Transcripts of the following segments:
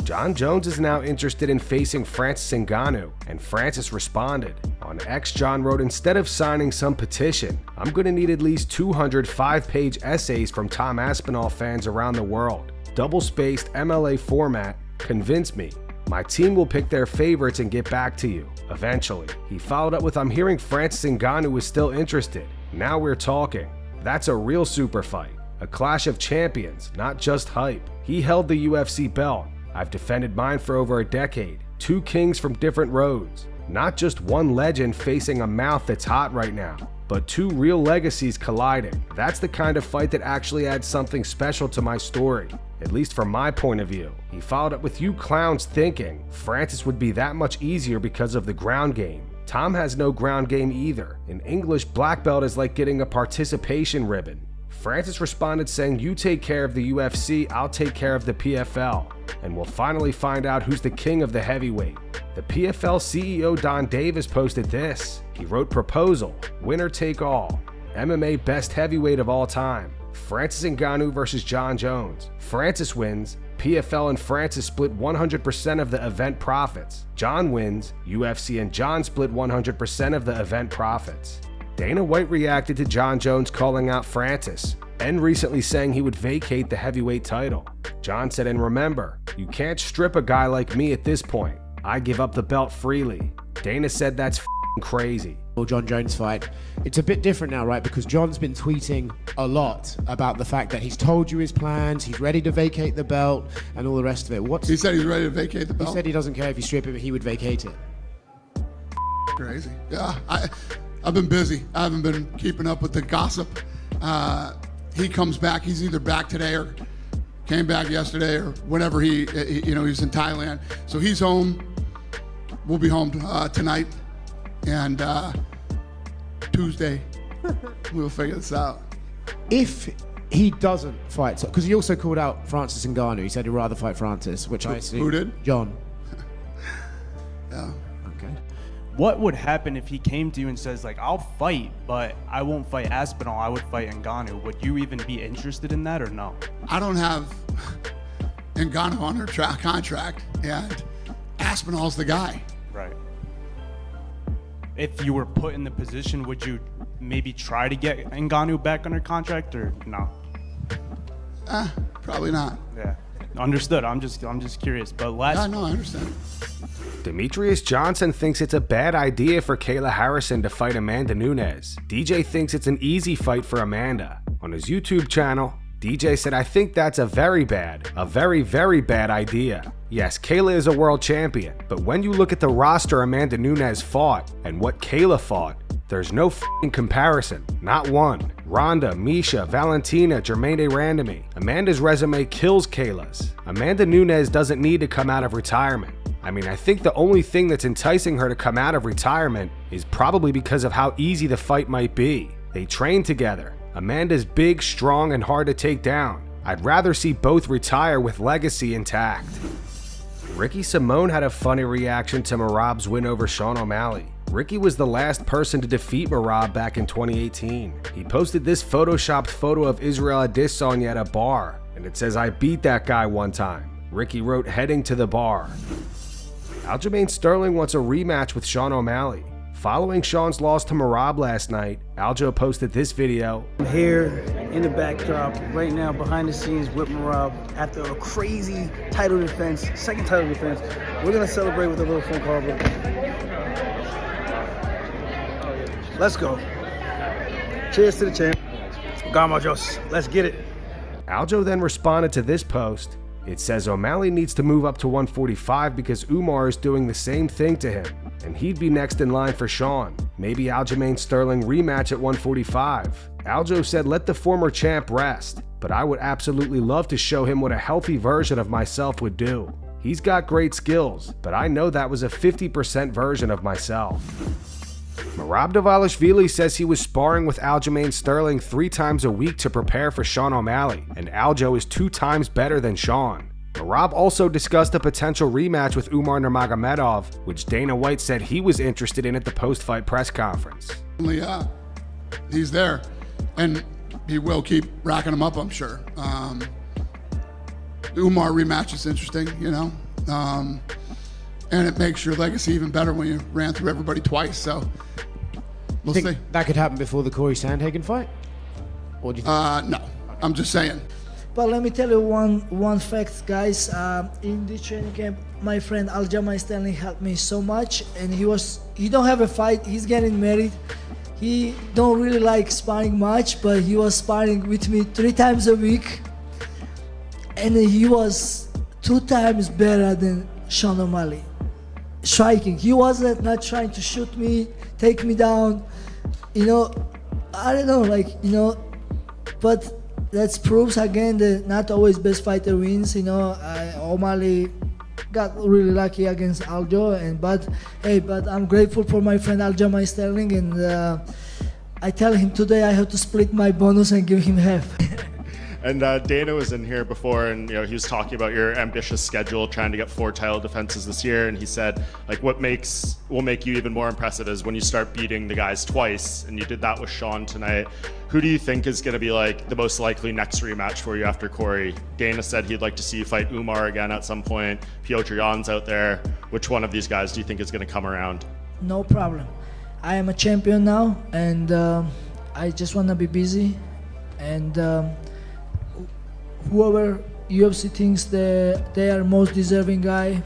Jon Jones is now interested in facing Francis Ngannou, and Francis responded. On X, Jon wrote, "Instead of signing some petition, I'm going to need at least 200 5-page essays from Tom Aspinall fans around the world. Double-spaced MLA format. Convince me. My team will pick their favorites and get back to you, eventually." He followed up with, "I'm hearing Francis Ngannou is still interested. Now we're talking. That's a real super fight. A clash of champions, not just hype. He held the UFC belt. I've defended mine for over a decade. 2 kings from different roads. Not just one legend facing a mouth that's hot right now, but 2 real legacies colliding. That's the kind of fight that actually adds something special to my story, at least from my point of view." He followed up with, "You clowns thinking Francis would be that much easier because of the ground game. Tom has no ground game either. An English black belt is like getting a participation ribbon." Francis responded saying, "You take care of the UFC, I'll take care of the PFL, and we'll finally find out who's the king of the heavyweight." The PFL CEO Don Davis posted this. He wrote, "Proposal, winner take all. MMA best heavyweight of all time. Francis Ngannou versus Jon Jones. Francis wins. PFL and Francis split 100% of the event profits. Jon wins. UFC and Jon split 100% of the event profits." Dana White reacted to Jon Jones calling out Francis and recently saying he would vacate the heavyweight title. Jon said, "And remember, you can't strip a guy like me at this point. I give up the belt freely." Dana said that's crazy. Jon Jones fight. It's a bit different now, right? Because Jon's been tweeting a lot about the fact that he's told you his plans, he's ready to vacate the belt, and all the rest of it. He said he's ready to vacate the belt? He said he doesn't care if you strip it, but he would vacate it. Crazy. Yeah, I've been busy. I haven't been keeping up with the gossip. He comes back. He's either back today or came back yesterday or whenever he's in Thailand. So he's home. We'll be home tonight. And Tuesday, we'll figure this out. If he doesn't fight, because he also called out Francis Ngannou. He said he'd rather fight Francis, which I assume. Who did? Jon. Yeah. Okay. What would happen if he came to you and says, like, I'll fight, but I won't fight Aspinall, I would fight Ngannou? Would you even be interested in that or no? I don't have Ngannou under contract, and Aspinall's the guy. Right. If you were put in the position, would you maybe try to get Ngannou back under contract or no? Probably not. Yeah. Understood. I'm just curious. But Yeah, no, I understand. Demetrious Johnson thinks it's a bad idea for Kayla Harrison to fight Amanda Nunes. DJ thinks it's an easy fight for Amanda. On his YouTube channel, DJ said, "I think that's a very, very bad idea. Yes, Kayla is a world champion, but when you look at the roster Amanda Nunes fought and what Kayla fought, there's no f***ing comparison. Not one. Ronda, Misha, Valentina, Germaine Randamie. Amanda's resume kills Kayla's. Amanda Nunes doesn't need to come out of retirement. I mean, I think the only thing that's enticing her to come out of retirement is probably because of how easy the fight might be. They train together. Amanda's big, strong, and hard to take down. I'd rather see both retire with legacy intact." Ricky Simone had a funny reaction to Merab's win over Sean O'Malley. Ricky was the last person to defeat Merab back in 2018. He posted this photoshopped photo of Israel Adesanya at a bar, and it says, "I beat that guy one time." Ricky wrote, "Heading to the bar." Aljamain Sterling wants a rematch with Sean O'Malley. Following Sean's loss to Merab last night, Aljo posted this video. I'm here in the backdrop right now behind the scenes with Merab after a crazy title defense, second title defense. We're gonna celebrate with a little phone call. Let's go. Cheers to the champ. Gamajos. Let's get it. Aljo then responded to this post. It says O'Malley needs to move up to 145 because Umar is doing the same thing to him, and he'd be next in line for Sean. Maybe Aljamain Sterling rematch at 145. Aljo said, "Let the former champ rest, but I would absolutely love to show him what a healthy version of myself would do. He's got great skills, but I know that was a 50% version of myself." Merab Dvalishvili says he was sparring with Aljamain Sterling 3 times a week to prepare for Sean O'Malley, and Aljo is 2 times better than Sean. Merab also discussed a potential rematch with Umar Nurmagomedov, which Dana White said he was interested in at the post-fight press conference. He's there, and he will keep racking him up, I'm sure. Umar rematch is interesting, you know. And it makes your legacy even better when you ran through everybody twice. So we'll Think see. that could happen before the Corey Sandhagen fight? Or do you think? No, I'm just saying. But let me tell you one fact, guys. In the training camp, my friend Aljamain Stanley helped me so much, and he don't have a fight. He's getting married. He don't really like sparring much, but he was sparring with me 3 times a week, and he was 2 times better than Sean O'Malley. Striking. He wasn't not trying to shoot me, take me down. You know, I don't know, like, you know, but that proves again that not always best fighter wins. You know, O'Malley got really lucky against Aljo, but I'm grateful for my friend Aljamain Sterling, and I tell him today I have to split my bonus and give him half. And Dana was in here before, and he was talking about your ambitious schedule, trying to get 4 title defenses this year. And he said, like, what will make you even more impressive is when you start beating the guys twice, and you did that with Sean tonight. Who do you think is going to be like the most likely next rematch for you after Corey? Dana said he'd like to see you fight Umar again at some point. Piotr Jan's out there. Which one of these guys do you think is going to come around? No problem. I am a champion now, and I just want to be busy, and whoever UFC thinks they are most deserving guy,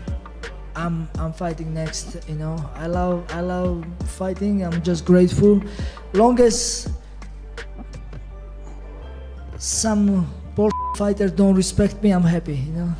I'm fighting next. You know, I love fighting. I'm just grateful. Long as some poor fighters don't respect me, I'm happy. You know.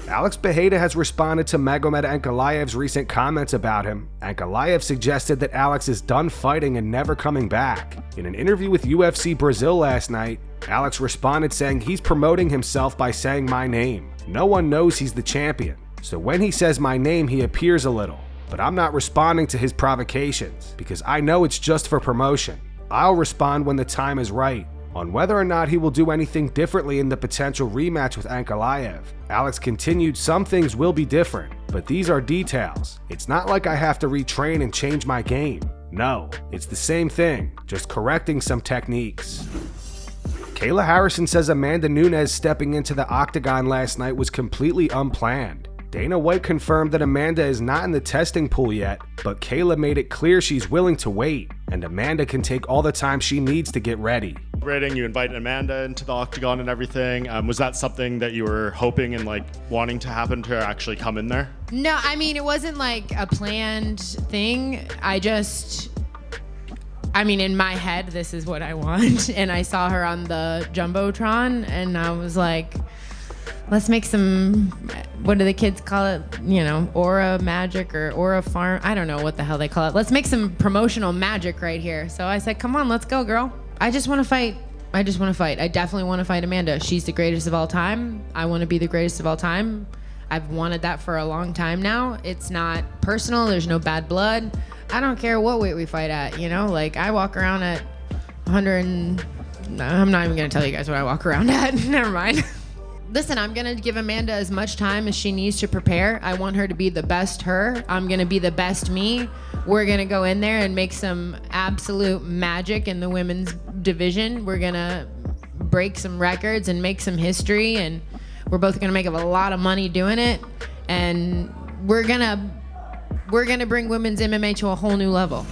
Alex Bejeda has responded to Magomed Ankalaev's recent comments about him. Ankalaev suggested that Alex is done fighting and never coming back. In an interview with UFC Brazil last night, Alex responded saying he's promoting himself by saying my name. No one knows he's the champion, so when he says my name, he appears a little. But I'm not responding to his provocations because I know it's just for promotion. I'll respond when the time is right. On whether or not he will do anything differently in the potential rematch with Ankalaev, Alex continued some things will be different, but these are details. It's not like I have to retrain and change my game. No, it's the same thing, just correcting some techniques. Kayla Harrison says Amanda Nunes stepping into the octagon last night was completely unplanned. Dana White confirmed that Amanda is not in the testing pool yet, but Kayla made it clear she's willing to wait, and Amanda can take all the time she needs to get ready. Rating, you invited Amanda into the octagon and everything. Was that something that you were hoping and like wanting to happen to actually come in there? No, I mean, it wasn't like a planned thing. In my head, this is what I want. And I saw her on the Jumbotron, and I was like, let's make some, what do the kids call it? You know, aura magic or aura farm. I don't know what the hell they call it. Let's make some promotional magic right here. So I said, come on, let's go, girl. I just want to fight. I definitely want to fight Amanda. She's the greatest of all time. I want to be the greatest of all time. I've wanted that for a long time now. It's not personal. There's no bad blood. I don't care what weight we fight at, you know? Like, I walk around at 100 and... I'm not even going to tell you guys what I walk around at. Never mind. Listen, I'm going to give Amanda as much time as she needs to prepare. I want her to be the best her. I'm going to be the best me. We're going to go in there and make some absolute magic in the women's division. We're going to break some records and make some history, and we're both going to make a lot of money doing it. And we're going to bring women's MMA to a whole new level.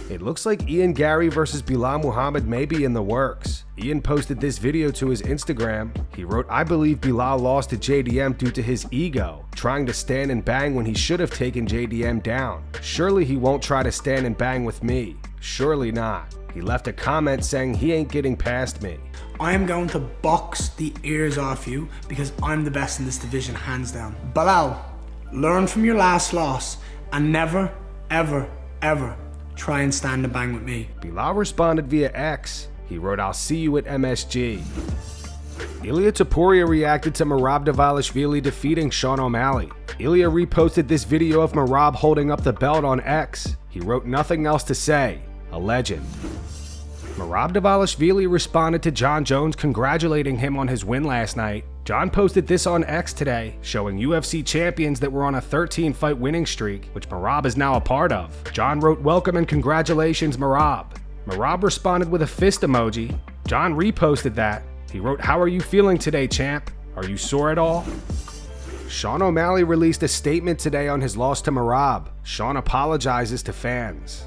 It looks like Garry versus Belal Muhammad may be in the works. Ian posted this video to his Instagram. He wrote, I believe Belal lost to JDM due to his ego, trying to stand and bang when he should have taken JDM down. Surely he won't try to stand and bang with me. Surely not. He left a comment saying he ain't getting past me. I am going to box the ears off you because I'm the best in this division, hands down. Belal, learn from your last loss and never, ever, ever try and stand and bang with me. Belal responded via X. He wrote, I'll see you at MSG. Ilia Topuria reacted to Merab Dvalishvili defeating Sean O'Malley. Ilia reposted this video of Merab holding up the belt on X. He wrote nothing else to say. A legend. Merab Dvalishvili responded to John Jones congratulating him on his win last night. John posted this on X today, showing UFC champions that were on a 13-fight winning streak, which Merab is now a part of. John wrote, welcome and congratulations, Merab. Merab responded with a fist emoji. John reposted that. He wrote, how are you feeling today, champ? Are you sore at all? Sean O'Malley released a statement today on his loss to Merab. Sean apologizes to fans.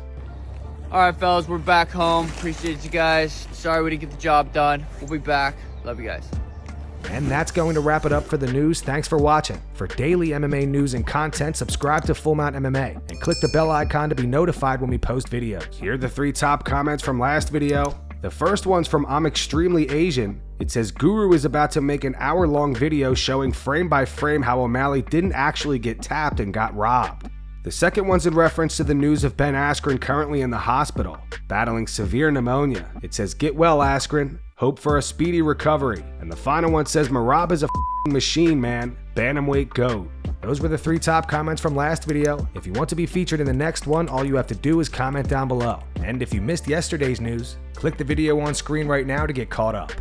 Alright fellas, we're back home. Appreciate you guys. Sorry we didn't get the job done. We'll be back. Love you guys. And that's going to wrap it up for the news. Thanks for watching. For daily MMA news and content, subscribe to Full Mount MMA and click the bell icon to be notified when we post videos. Here are the 3 top comments from last video. The first one's from I'm Extremely Asian. It says, Guru is about to make an hour-long video showing frame by frame how O'Malley didn't actually get tapped and got robbed. The second one's in reference to the news of Ben Askren currently in the hospital, battling severe pneumonia. It says, get well, Askren. Hope for a speedy recovery. And the final one says, Merab is a machine, man. Bantamweight GOAT. Those were the 3 top comments from last video. If you want to be featured in the next one, all you have to do is comment down below. And if you missed yesterday's news, click the video on screen right now to get caught up.